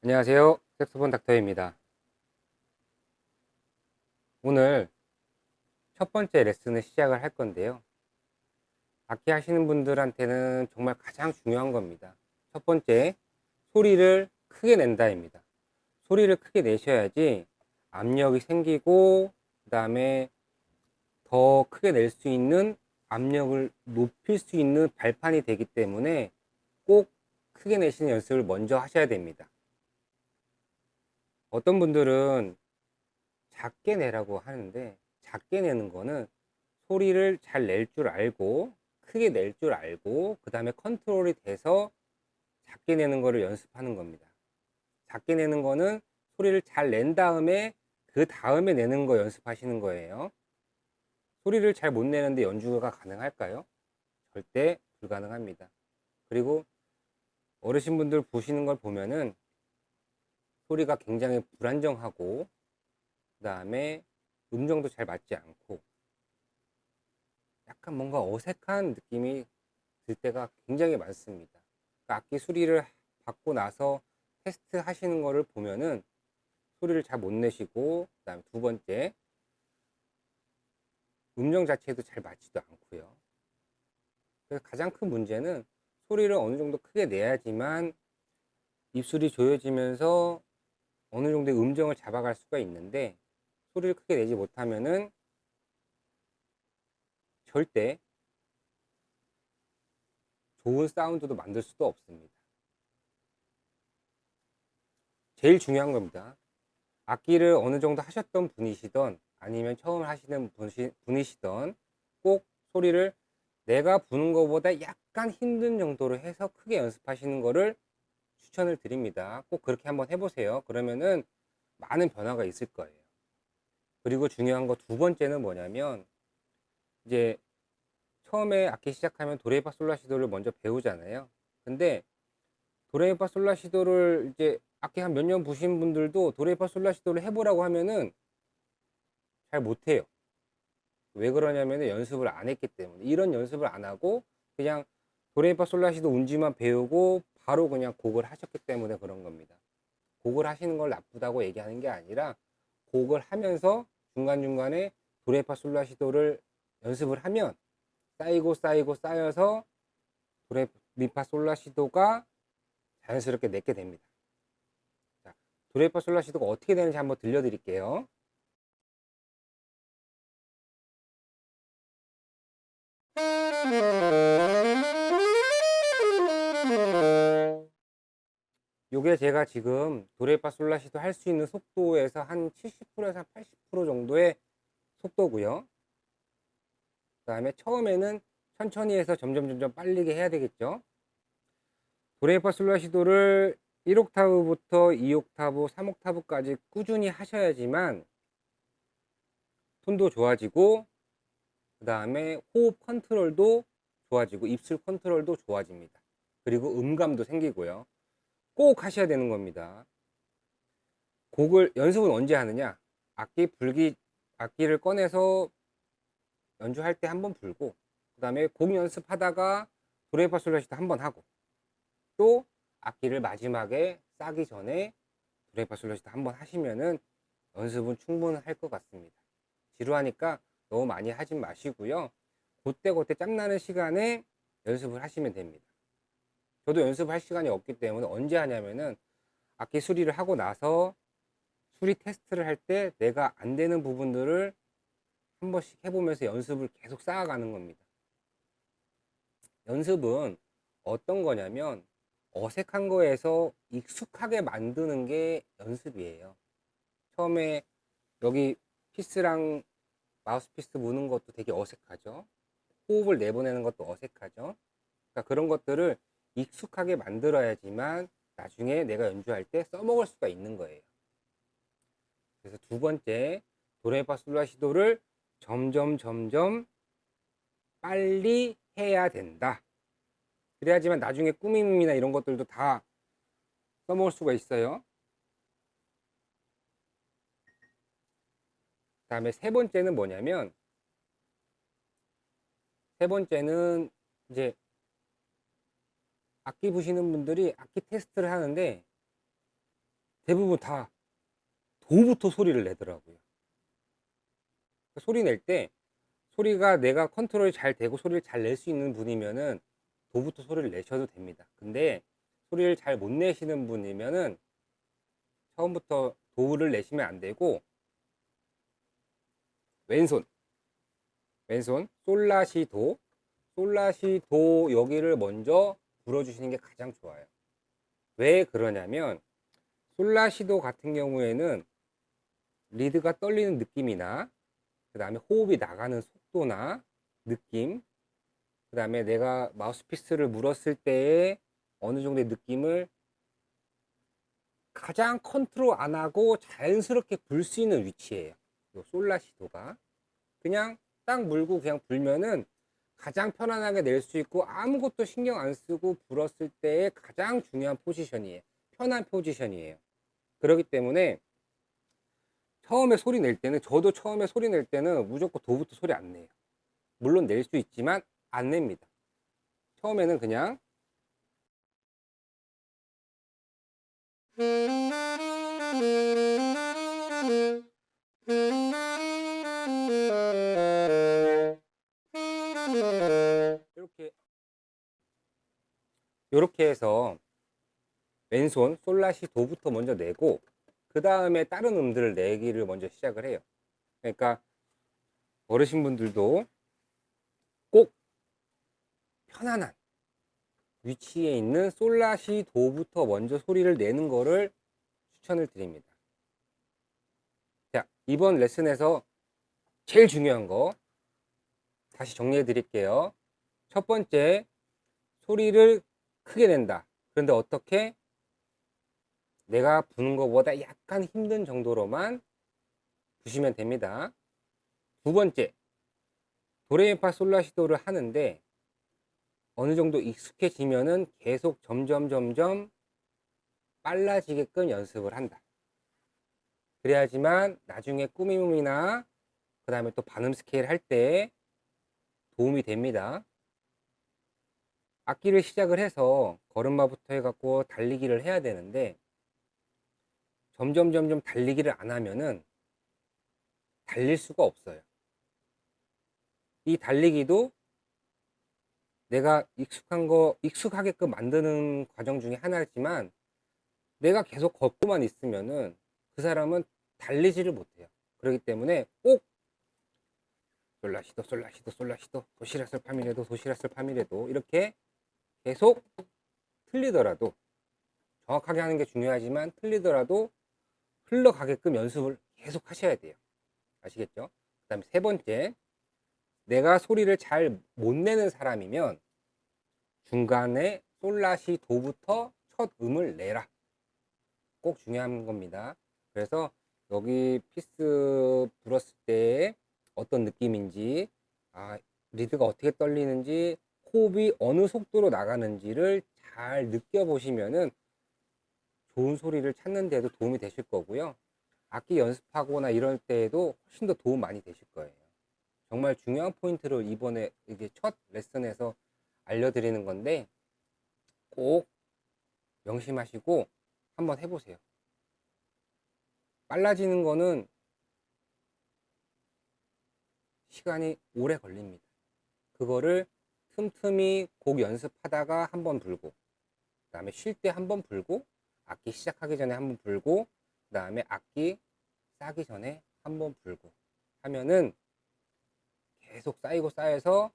안녕하세요. 색소폰 닥터입니다. 오늘 첫 번째 레슨을 시작을 할 건데요. 악기 하시는 분들한테는 정말 가장 중요한 겁니다. 첫 번째, 소리를 크게 낸다입니다. 소리를 크게 내셔야지 압력이 생기고, 그 다음에 더 크게 낼 수 있는 압력을 높일 수 있는 발판이 되기 때문에 꼭 크게 내시는 연습을 먼저 하셔야 됩니다. 어떤 분들은 작게 내라고 하는데, 작게 내는 거는 소리를 잘 낼 줄 알고 크게 낼 줄 알고 그 다음에 컨트롤이 돼서 작게 내는 거를 연습하는 겁니다. 작게 내는 거는 소리를 잘 낸 다음에 그 다음에 내는 거 연습하시는 거예요. 소리를 잘 못 내는데 연주가 가능할까요? 절대 불가능합니다. 그리고 어르신분들 보시는 걸 보면은 소리가 굉장히 불안정하고 그 다음에 음정도 잘 맞지 않고 약간 뭔가 어색한 느낌이 들 때가 굉장히 많습니다. 그러니까 악기 수리를 받고 나서 테스트 하시는 거를 보면은 소리를 잘 못 내시고, 그 다음에 두 번째, 음정 자체도 잘 맞지도 않고요. 그래서 가장 큰 문제는 소리를 어느 정도 크게 내야지만 입술이 조여지면서 어느 정도의 음정을 잡아갈 수가 있는데, 소리를 크게 내지 못하면은 절대 좋은 사운드도 만들 수도 없습니다. 제일 중요한 겁니다. 악기를 어느 정도 하셨던 분이시던 아니면 처음 하시는 분이시던 꼭 소리를 내가 부는 것보다 약간 힘든 정도로 해서 크게 연습하시는 거를 추천을 드립니다. 꼭 그렇게 한번 해보세요. 그러면은 많은 변화가 있을 거예요. 그리고 중요한 거 두 번째는 뭐냐면, 이제 처음에 악기 시작하면 도레미파솔라시도를 먼저 배우잖아요. 근데 도레미파솔라시도를 이제 악기 한 몇 년 부신 분들도 도레미파솔라시도를 해보라고 하면은 잘 못해요. 왜 그러냐면 연습을 안 했기 때문에. 이런 연습을 안 하고 그냥 도레미파솔라시도 운지만 배우고 바로 그냥 곡을 하셨기 때문에 그런 겁니다. 곡을 하시는 걸 나쁘다고 얘기하는 게 아니라 곡을 하면서 중간중간에 도레미파솔라시도를 연습을 하면 쌓이고 쌓이고 쌓여서 도레미파솔라시도가 자연스럽게 내게 됩니다. 자, 도레미파솔라시도가 어떻게 되는지 한번 들려드릴게요. 요게 제가 지금 도레미파솔라시도 할 수 있는 속도에서 한 70%에서 한 80% 정도의 속도고요. 그 다음에 처음에는 천천히 해서 점점 빠르게 해야 되겠죠. 도레미파솔라시도를 1옥타브부터 2옥타브, 3옥타브까지 꾸준히 하셔야지만 톤도 좋아지고 그 다음에 호흡 컨트롤도 좋아지고 입술 컨트롤도 좋아집니다. 그리고 음감도 생기고요. 꼭 하셔야 되는 겁니다. 곡을 연습은 언제 하느냐? 악기를 꺼내서 연주할 때 한번 불고, 그 다음에 곡 연습하다가 도레미파솔라시도 한번 하고, 또 악기를 마지막에 싸기 전에 도레미파솔라시도 한번 하시면은 연습은 충분할 것 같습니다. 지루하니까 너무 많이 하진 마시고요. 그때 짬나는 시간에 연습을 하시면 됩니다. 저도 연습할 시간이 없기 때문에 언제 하냐면은 악기 수리를 하고 나서 수리 테스트를 할 때 내가 안 되는 부분들을 한 번씩 해보면서 연습을 계속 쌓아가는 겁니다. 연습은 어떤 거냐면 어색한 거에서 익숙하게 만드는 게 연습이에요. 처음에 여기 피스랑 마우스피스 무는 것도 되게 어색하죠. 호흡을 내보내는 것도 어색하죠. 그러니까 그런 것들을 익숙하게 만들어야지만 나중에 내가 연주할 때 써먹을 수가 있는 거예요. 그래서 두 번째, 도레미파솔라시도를 점점 빨리 해야 된다. 그래야지만 나중에 꾸밈이나 이런 것들도 다 써먹을 수가 있어요. 그 다음에 세 번째는 뭐냐면, 세 번째는 이제 악기 부시는 분들이 악기 테스트를 하는데 대부분 다 도부터 소리를 내더라고요. 소리 낼 때 소리가 내가 컨트롤이 잘 되고 소리를 잘 낼 수 있는 분이면은 도부터 소리를 내셔도 됩니다. 근데 소리를 잘 못 내시는 분이면은 처음부터 도를 내시면 안 되고, 왼손 솔라시도, 솔라시도 여기를 먼저 불어주시는 게 가장 좋아요. 왜 그러냐면 솔라시도 같은 경우에는 리드가 떨리는 느낌이나, 그 다음에 호흡이 나가는 속도나 느낌, 그 다음에 내가 마우스피스를 물었을 때의 어느 정도의 느낌을 가장 컨트롤 안 하고 자연스럽게 불 수 있는 위치예요. 요 솔라시도가 그냥 딱 물고 그냥 불면은 가장 편안하게 낼 수 있고 아무것도 신경 안 쓰고 불었을 때의 가장 중요한 포지션이에요. 편한 포지션이에요. 그렇기 때문에 처음에 소리 낼 때는, 저도 처음에 소리 낼 때는 무조건 도부터 소리 안 내요. 물론 낼 수 있지만 안 냅니다. 처음에는 그냥 이렇게 해서 왼손 솔라시 도부터 먼저 내고 그 다음에 다른 음들을 내기를 먼저 시작을 해요. 그러니까 어르신분들도 꼭 편안한 위치에 있는 솔라시 도부터 먼저 소리를 내는 거를 추천을 드립니다. 자, 이번 레슨에서 제일 중요한 거 다시 정리해 드릴게요. 첫 번째, 소리를 크게 낸다. 그런데 어떻게? 내가 부는 것보다 약간 힘든 정도로만 부시면 됩니다. 두 번째, 도레미파 솔라시도를 하는데 어느 정도 익숙해지면은 계속 점점 빨라지게끔 연습을 한다. 그래야지만 나중에 꾸밈이나 그 다음에 또 반음 스케일 할 때 도움이 됩니다. 악기를 시작을 해서 걸음마부터 해갖고 달리기를 해야 되는데 점점 달리기를 안 하면은 달릴 수가 없어요. 이 달리기도 내가 익숙하게끔 만드는 과정 중에 하나지만 내가 계속 걷고만 있으면은 그 사람은 달리지를 못해요. 그렇기 때문에 꼭 솔라시도 도시라솔 파미레도 이렇게 계속 틀리더라도, 정확하게 하는 게 중요하지만 틀리더라도 흘러가게끔 연습을 계속 하셔야 돼요. 아시겠죠? 그 다음에 세 번째, 내가 소리를 잘 못 내는 사람이면 중간에 솔라시도부터 첫 음을 내라. 꼭 중요한 겁니다. 그래서 여기 피스 불었을 때 어떤 느낌인지, 리드가 어떻게 떨리는지, 호흡이 어느 속도로 나가는지를 잘 느껴보시면은 좋은 소리를 찾는 데도 도움이 되실 거고요. 악기 연습하거나 이럴 때에도 훨씬 더 도움 많이 되실 거예요. 정말 중요한 포인트를 이번에 이게 첫 레슨에서 알려드리는 건데 꼭 명심하시고 한번 해보세요. 빨라지는 거는 시간이 오래 걸립니다. 그거를 틈틈이 곡 연습하다가 한번 불고, 그 다음에 쉴 때 한번 불고, 악기 시작하기 전에 한번 불고, 그 다음에 악기 싸기 전에 한번 불고 하면은 계속 쌓이고 쌓여서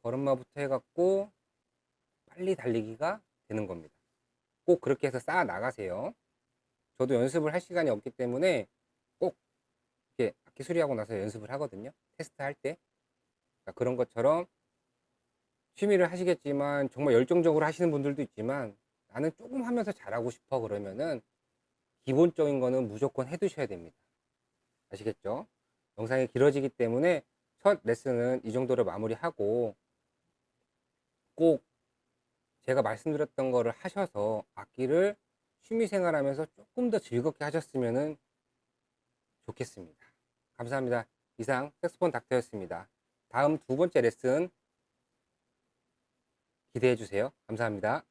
걸음마부터 해갖고 빨리 달리기가 되는 겁니다. 꼭 그렇게 해서 쌓아 나가세요. 저도 연습을 할 시간이 없기 때문에 꼭 이렇게 악기 수리하고 나서 연습을 하거든요. 테스트 할 때. 그러니까 그런 것처럼 취미를 하시겠지만 정말 열정적으로 하시는 분들도 있지만 나는 조금 하면서 잘하고 싶어 그러면은 기본적인 거는 무조건 해 두셔야 됩니다. 아시겠죠? 영상이 길어지기 때문에 첫 레슨은 이 정도로 마무리하고 꼭 제가 말씀드렸던 거를 하셔서 악기를 취미생활 하면서 조금 더 즐겁게 하셨으면 좋겠습니다. 감사합니다. 이상 색소폰 닥터였습니다. 다음 두 번째 레슨 기대해 주세요. 감사합니다.